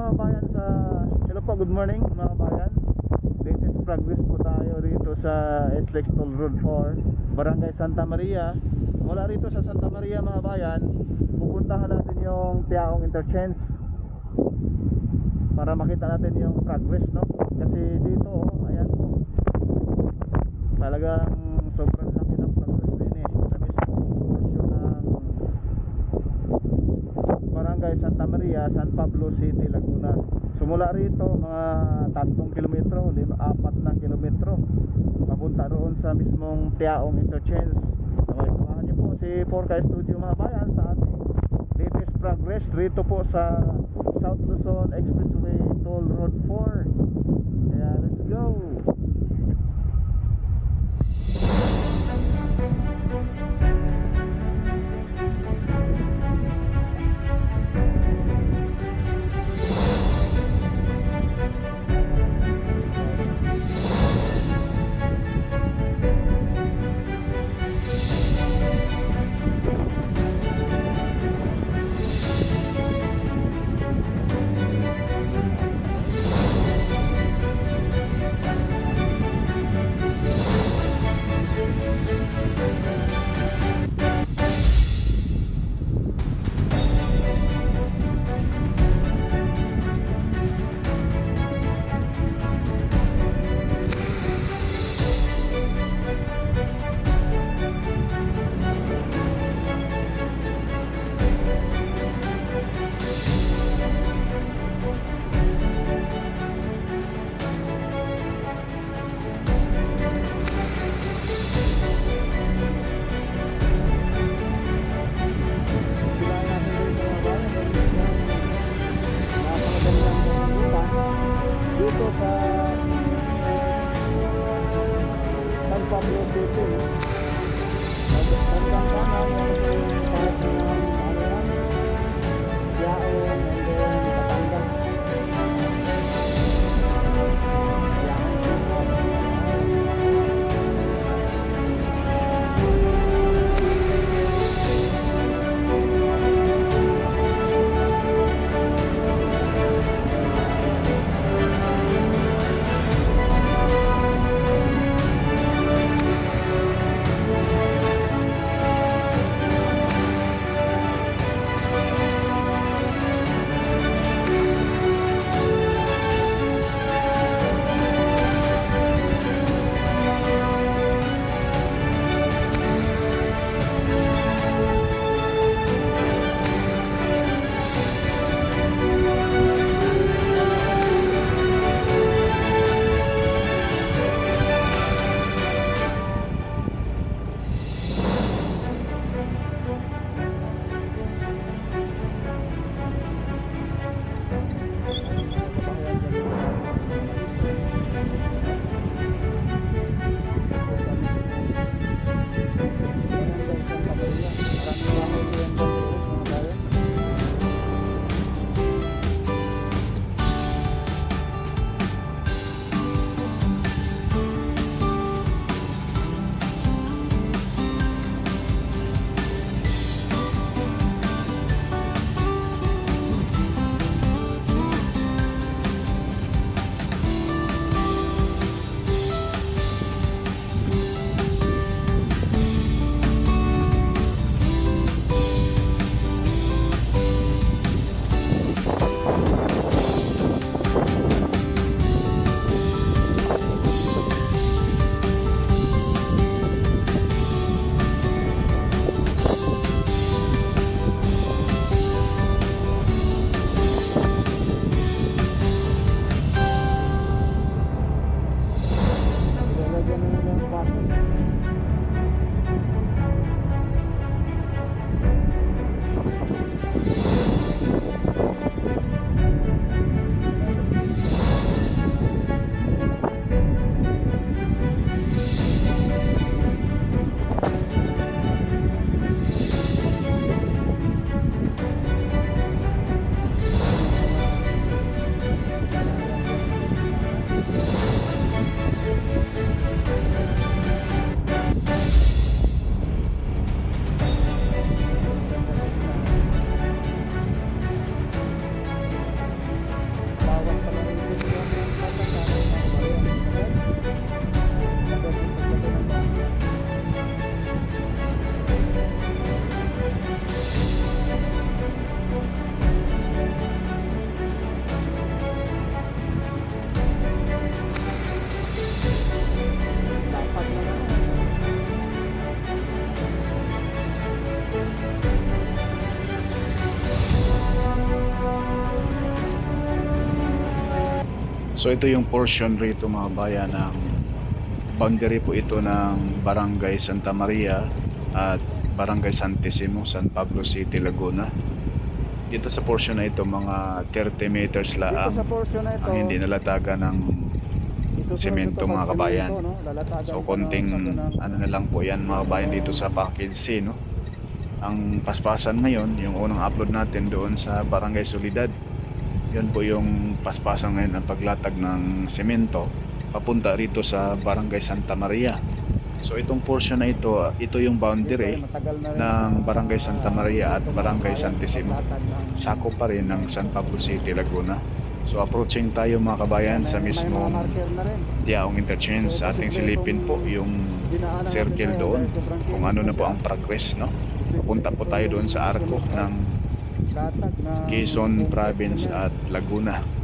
mga bayan sa hello po, good morning mga bayan. Latest progress po tayo rito sa SLEX Toll Road 4, Barangay Santa Maria. Mula rito sa Santa Maria mga bayan, pupuntahan natin yung Tiaong Interchange para makita natin yung progress, no? Kasi dito, ayan po, talagang sobrang laki ng progress din sa mismong portion ng Barangay Santa Maria, San Pablo City, Laguna. So mula rito mga 3 kilometro, 4 na kilometro papunta roon sa mismong Tiaong Interchange. Samahan niyo po si 4K Studio mga bayan sa ating latest progress rito po sa South Luzon Expressway Toll Road 4. Kaya let's go. Dito sa San Pablo City, hanggang kanan yung part ng Tiaong and then Batangas. So ito yung portion rito mga bayan ng boundary po ito ng Barangay Santa Maria at Barangay Santissimo, San Pablo City, Laguna. Dito sa portion na ito mga 30 meters Dito laang sa portion na ito, ang hindi nalataga ng isusunod semento ito mga pag kabayan. semento, no? Lalatagan So ito konting ng ano na lang po yan mga kabayan dito sa Package C, no? Ang paspasan ngayon, yung unang upload natin doon sa Barangay Solidad, yun po yung paspasan ngayon ang paglatag ng semento papunta rito sa Barangay Santa Maria. So itong portion na ito yung boundary ng Barangay Santa Maria at Barangay Santissimo. Sakop pa rin ng San Pablo City, Laguna. So approaching tayo mga kabayan sa mismong Tiaong Interchange. Ating silipin po yung circle doon kung ano na po ang progress, no? Pupunta po tayo doon sa arko ng Quezon Province at Laguna.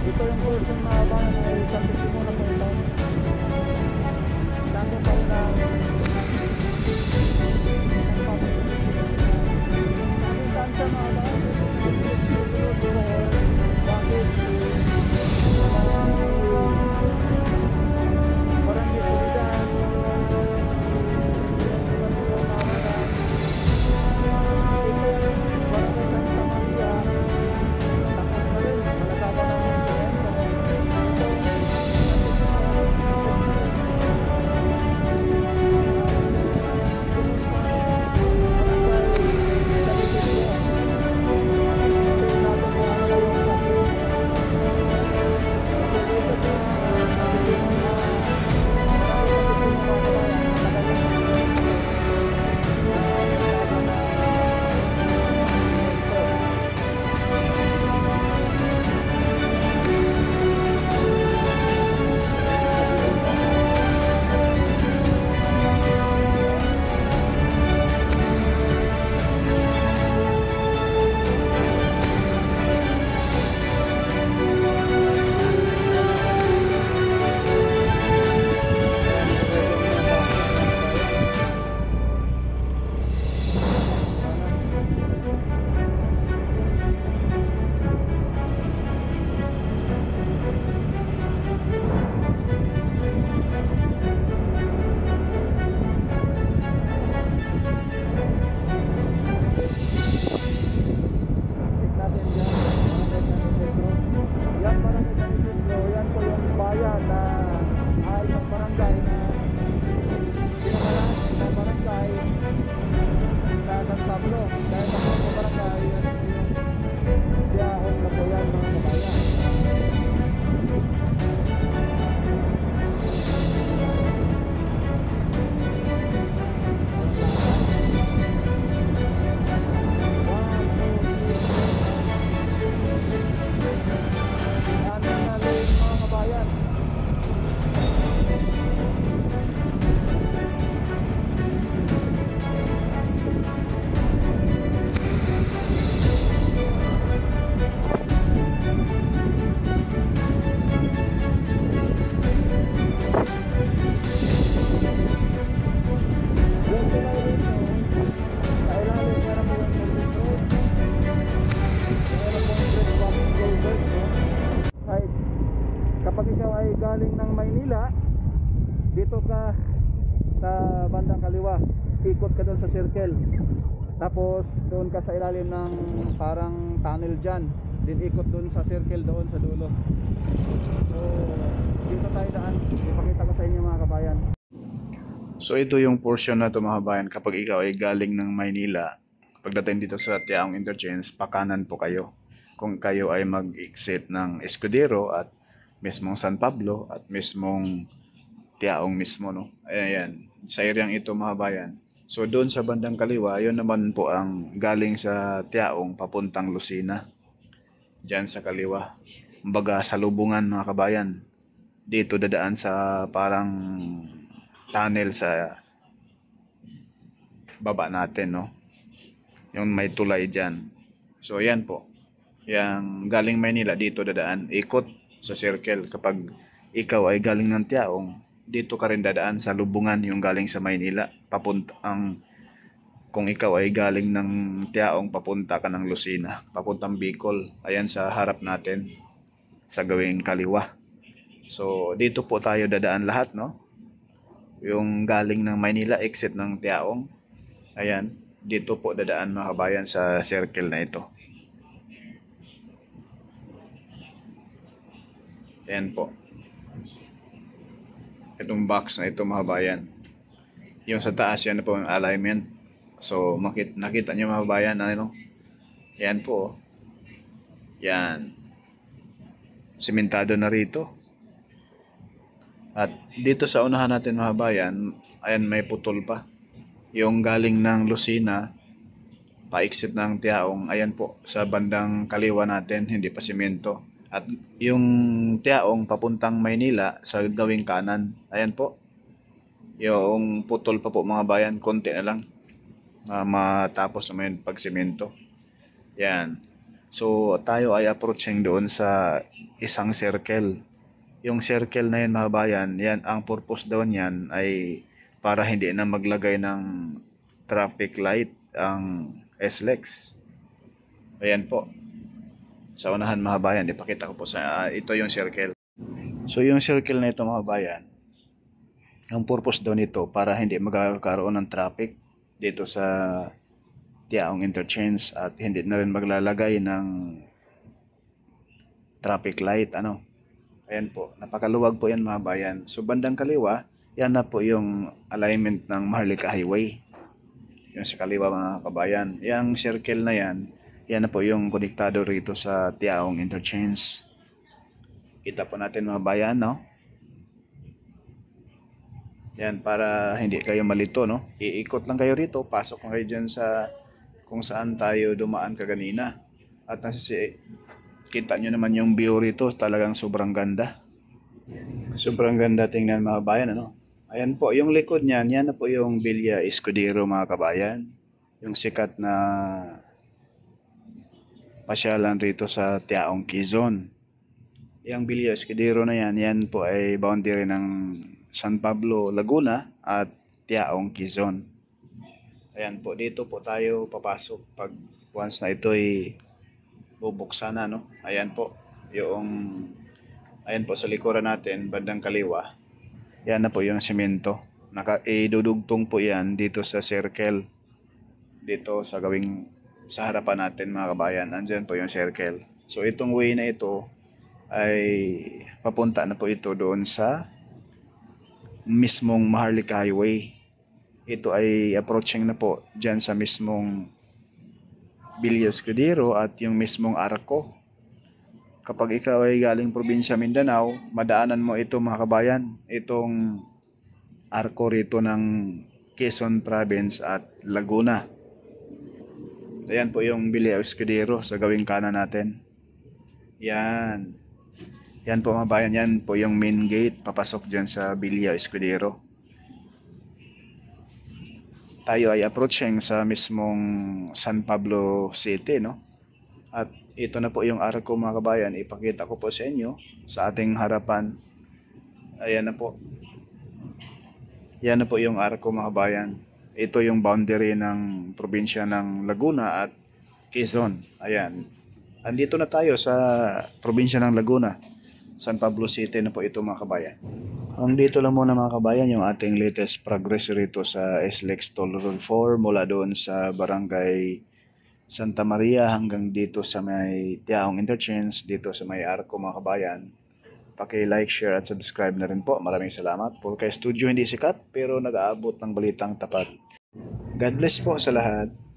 Ito yung portion na ba ay Santissimo na po ito. Lango pa rin ang distansya mga ba? Bakit? Parang dito dyan. Galing ng Maynila dito ka sa bandang kaliwa, ikot ka doon sa circle, tapos doon ka sa ilalim ng parang tunnel dyan, din ikot doon sa circle doon sa dulo. So dito tayo daan, ipakita ko sa inyo mga kabayan. So ito yung portion na to mga kabayan, kapag ikaw ay galing ng Maynila, pagdating dito sa Tiaong Interchange, pakanan po kayo. Kung kayo ay mag-exit ng Escudero at mismong San Pablo at mismong Tiaong mismo, no? Ayan, sa areang ito mga kabayan. So doon sa bandang kaliwa, yun naman po ang galing sa Tiaong papuntang Lucena. Diyan sa kaliwa. Kumbaga sa lubungan mga kabayan. Dito dadaan sa parang tunnel sa baba natin, no? Yung may tulay dyan. So, yan po. Yang galing Maynila, dito dadaan. Ikot sa circle. Kapag ikaw ay galing ng Tiaong, dito ka rin dadaan sa lubungan yung galing sa Maynila. Kung ikaw ay galing ng Tiaong, papunta ka ng Lucena. Papuntang Bicol. Ayan sa harap natin. Sa gawing kaliwa. So, dito po tayo dadaan lahat, no? Yung galing ng Maynila, exit ng Tiaong. Ayan, dito po dadaan mga kabayan sa circle na ito. Ayan po. Itong box na ito mga kabayan. Yung sa taas, yan na po yung alignment. So, nakita nyo mga kabayan, ano? Ayan po. Yan. Simentado na rito. At dito sa unahan natin mga kabayan, ayan may putol pa. Yung galing ng Lucena, pa-exit ng Tiaong, ayan po, sa bandang kaliwa natin, hindi pa simento. At yung Tiaong papuntang Maynila, sa gawing kanan, ayan po. Yung putol pa po mga bayan, konti na lang. Matapos naman yung pagsimento. Yan. So, tayo ay approaching doon sa isang circle. Yung circle na yun mga bayan, yan, ang purpose daw niyan ay para hindi na maglagay ng traffic light ang SLEX. Ayan po. Sa unahan mga bayan, ipakita ko po sa ito yung circle. So yung circle na ito mga bayan, ang purpose daw nito para hindi magkakaroon ng traffic dito sa Tiaong Interchange at hindi na rin maglalagay ng traffic light, ano. Ayan po, napakaluwag po yan mga bayan. So bandang kaliwa, yan na po yung alignment ng Maharlika Highway. Yung sa kaliwa mga kabayan. Yung circle na yan, yan na po yung konektado rito sa Tiaong Interchange. Kita po natin mga bayan, no? Yan, para hindi kayo malito, no? Iikot lang kayo rito, pasok lang kayo dyan sa kung saan tayo dumaan kaganina. At kita nyo naman yung view rito, talagang sobrang ganda. Sobrang ganda tingnan mga bayan, ano? Ayan po, yung likod niyan, yan na po yung Villa Escudero mga kabayan. Yung sikat na pasyalan rito sa Tiaong, Quezon. Yung Villa Escudero na yan, yan po ay boundary ng San Pablo, Laguna at Tiaong, Quezon. Ayan po, dito po tayo papasok pag once na ito ay bubuksan na, no? Ayan po, ayan po sa likuran natin, bandang kaliwa. Yan na po yung semento. Idudugtong po yan dito sa circle. Dito sa harapan natin mga kabayan. Andyan po yung circle. So itong way na ito ay papunta na po ito doon sa mismong Maharlika Highway. Ito ay approaching na po dyan sa mismong Villa Escudero at yung mismong Arco. Kapag ikaw ay galing probinsya Mindanao, madaanan mo ito mga kabayan, itong Arco rito ng Quezon Province at Laguna. Ayan po yung Villa Escudero sa gawing kanan natin. Yan. Yan po mga bayan, yan po yung main gate, papasok dyan sa Villa Escudero. Tayo ay approaching sa mismong San Pablo City, no? At ito na po yung Arco mga kabayan, ipakita ko po sa inyo sa ating harapan. Ayan na po. Yan na po yung Arco mga kabayan. Ito yung boundary ng probinsya ng Laguna at Quezon. Ayan. Andito na tayo sa probinsya ng Laguna. San Pablo City na po ito mga kabayan. Dito lang muna mga kabayan yung ating latest progress rito sa SLEX Toll Road 4 mula doon sa Barangay Santa Maria hanggang dito sa may Tiaong Interchange, dito sa may Arco mga kabayan. Paki-like, share at subscribe na rin po. Maraming salamat. Purkay Studio hindi sikat pero nag-aabot ng balitang tapat. God bless po sa lahat.